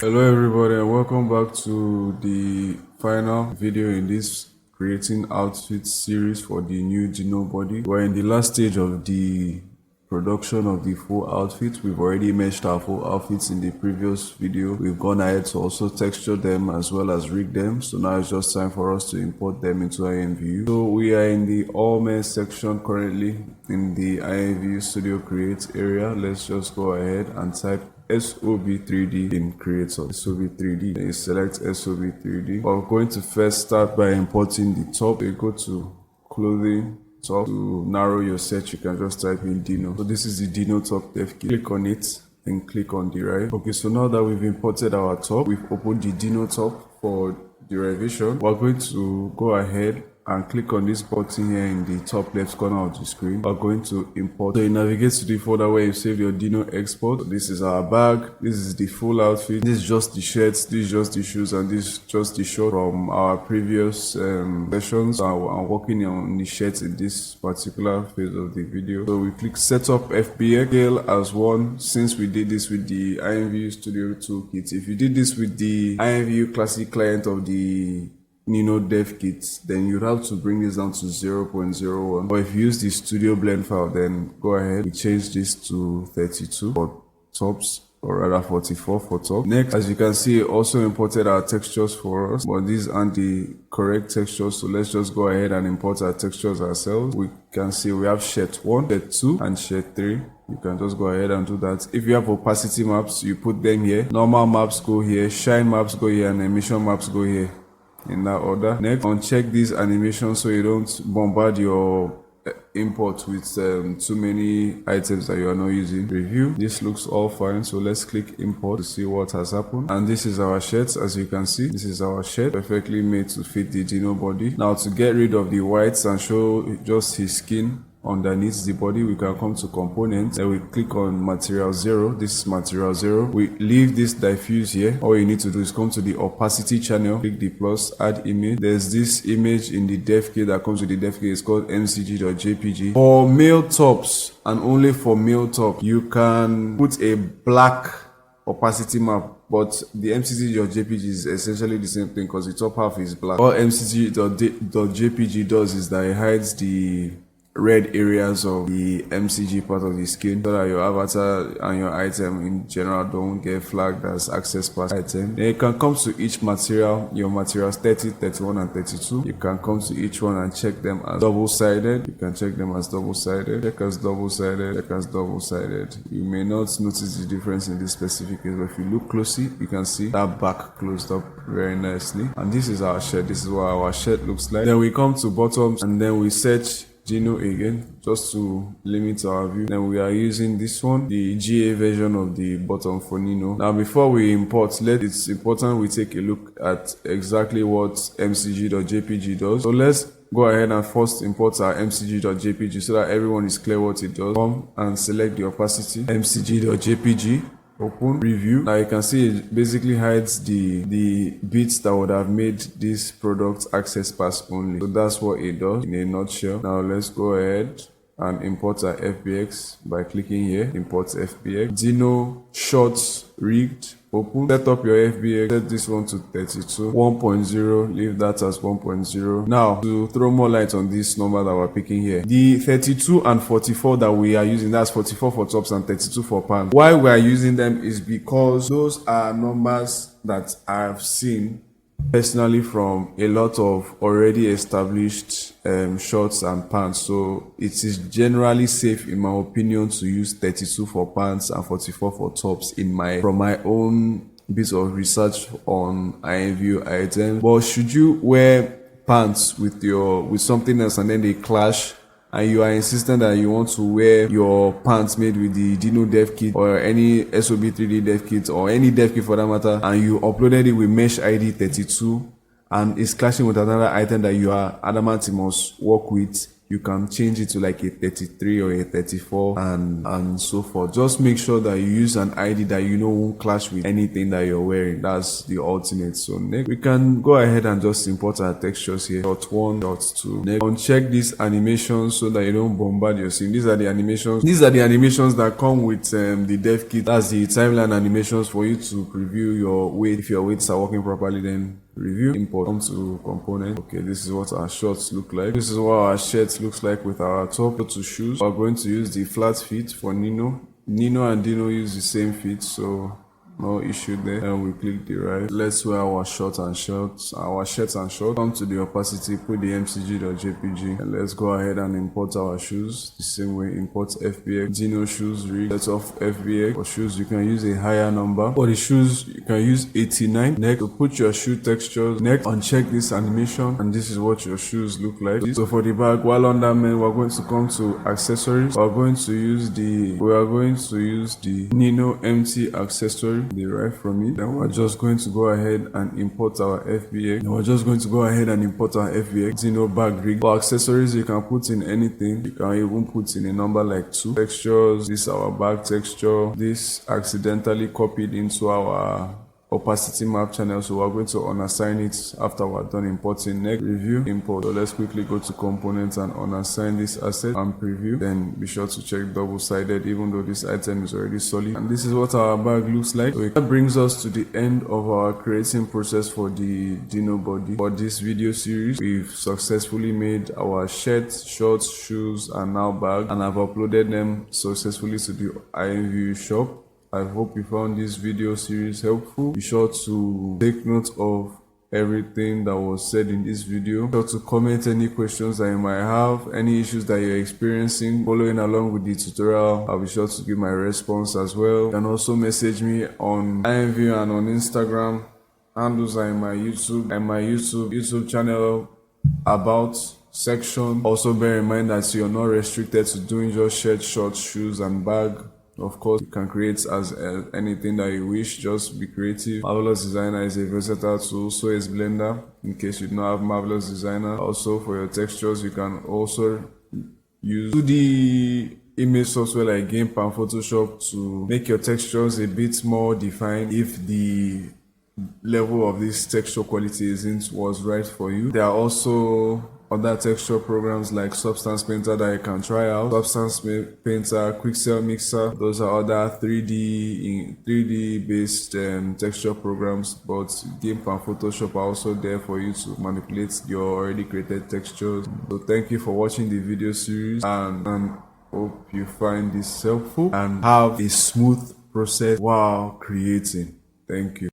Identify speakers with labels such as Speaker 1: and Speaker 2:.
Speaker 1: Hello everybody and welcome back to the final video in this creating outfit series for the new Dino body. We're in the last stage of the production of the full outfit. We've already meshed our full outfits in the previous video. We've gone ahead to also texture them as well as rig them. So now it's just time for us to import them into IMVU. So we are in the all men section currently in the IMVU Studio Create area. Let's just go ahead and type SOB3D in Creator. SOB3D. Then you select SOB3D. We're going to first start by importing the top. You go to clothing top. To narrow your search, you can just type in Dino. So this is the Dino top Devkit. Click on it and click on derive. Okay, so now that we've imported our top, we've opened the Dino top for derivation. We're going to go ahead and click on this button here in the top left corner of the screen. We're going to import. So you navigate to the folder where you save your Dino export. So this is our bag. This is the full outfit. This is just the shirts. This is just the shoes, and this is just the short from our previous sessions. I'm working on the shirts in this particular phase of the video. So we click setup FBX scale as one, since we did this with the IMVU Studio Toolkit. If you did this with the IMVU Classic client of the Nino Devkits, then you'd have to bring this down to 0.01. But if you use the studio blend file, then go ahead and change this to 32 for tops, or rather 44 for top. Next, as you can see, it also imported our textures for us, but these aren't the correct textures, so let's just go ahead and import our textures ourselves. We can see we have shirt 1, shirt 2, and shirt 3. You can just go ahead and do that. If you have opacity maps, you put them here. Normal maps go here, shine maps go here, and emission maps go here, in that order. Next, uncheck these animations so you don't bombard your import with too many items that you are not using. Review. This looks all fine, so let's click import to see what has happened. And this is our shirt. As you can see, this is our shirt, perfectly made to fit the Dino body. Now, to get rid of the whites and show just his skin underneath the body, we can come to components, then we click on material 0. This is material 0. We leave this diffuse here. All you need to do is come to the opacity channel, click the plus, add image. There's this image in the dev kit that comes with the dev kit. It's called mcg.jpg. For male tops, and only for male top, you can put a black opacity map, but the mcg.jpg is essentially the same thing because the top half is black. All mcg.jpg does is that it hides the red areas of the MCG part of the skin, so that your avatar and your item in general don't get flagged as access pass item. Then you can come to each material, your materials 30, 31, and 32. You can come to each one and check them as double-sided. You can check them as double-sided, check as double-sided, check as double-sided. You may not notice the difference in this specific case, but if you look closely, you can see that back closed up very nicely. And this is our shirt. This is what our shirt looks like. Then we come to bottoms, and then we search Dino again, just to limit our view. Then we are using this one, the GA version of the bottom for Nino. Now, before we import, it's important we take a look at exactly what mcg.jpg does. So let's go ahead and first import our mcg.jpg so that everyone is clear what it does. Come and select the opacity, mcg.jpg. Open, review. Now you can see it basically hides the bits that would have made this product access pass only. So that's what it does in a nutshell. Now let's go ahead and import our FBX by clicking here, import FBX. Dino shorts rigged. Open, set up your FBX, set this one to 32, 1.0, leave that as 1.0. Now, to throw more light on this number that we're picking here, the 32 and 44 that we are using, that's 44 for tops and 32 for pants. Why we are using them is because those are numbers that I've seen personally from a lot of already established shorts and pants. So it is generally safe, in my opinion, to use 32 for pants and 44 for tops from my own bit of research on IMVU items. But should you wear pants with something else and then they clash, and you are insistent that you want to wear your pants made with the Dino Devkit or any SOB3D Devkit or any Devkit for that matter, and you uploaded it with mesh ID 32 and it's clashing with another item that you are adamant you must work with, you can change it to like a 33 or a 34 and so forth. Just make sure that you use an ID that you know won't clash with anything that you're wearing. That's the ultimate. So next, we can go ahead and just import our textures here. .1, .2. Next, uncheck these animations so that you don't bombard your scene. These are the animations that come with the dev kit. That's the timeline animations for you to preview your weight. If your weights are working properly, then review, import, come to component. Okay, this is what our shorts look like. This is what our shirts looks like with our top. Go to shoes. We're going to use the flat fit for Nino. Nino and Dino use the same fit, so no issue there. And we click the right. Let's wear our shirts and shorts. Come to the opacity, put the mcg.jpg, and let's go ahead and import our shoes the same way. Import fbx. Dino shoes rig. Set off fbx. For shoes, you can use a higher number. For the shoes, you can use 89. Next, to put your shoe textures. Next, uncheck this animation, and this is what your shoes look like. So for the bag, while on that man, we're going to come to accessories. We are going to use the Nino empty accessory. Derived from it. Then we're just going to go ahead and import our FBX. Dino bag rig. For accessories, you can put in anything. You can even put in a number like 2. Textures. This is our bag texture. This accidentally copied into our opacity map channel, so we're going to unassign it after we're done importing. Next, review, import. So let's quickly go to components and unassign this asset and preview. Then be sure to check double-sided, even though this item is already solid. And this is what our bag looks like. So that brings us to the end of our creating process for the Dino body. For this video series, we've successfully made our shirts, shorts, shoes, and now bag, and I've uploaded them successfully to the IMVU shop. I hope you found this video series helpful. Be sure to take note of everything that was said in this video. Be sure to comment any questions that you might have, any issues that you're experiencing. Following along with the tutorial, I'll be sure to give my response as well. You can also message me on IMVU and on Instagram. Handles are in my YouTube channel about section. Also bear in mind that you're not restricted to doing just shirts, shorts, shoes, and bag. Of course, you can create as anything that you wish. Just be creative. Marvelous Designer is a versatile tool. So is Blender, in case you don't have Marvelous Designer. Also, for your textures, you can also use 2D image software like GIMP and Photoshop to make your textures a bit more defined if the level of this texture quality was right for you. There are also other texture programs like Substance Painter that you can try out. Substance Painter, Quixel Mixer, those are other 3D based texture programs, but GIMP and Photoshop are also there for you to manipulate your already created textures. So thank you for watching the video series, and hope you find this helpful and have a smooth process while creating. Thank you.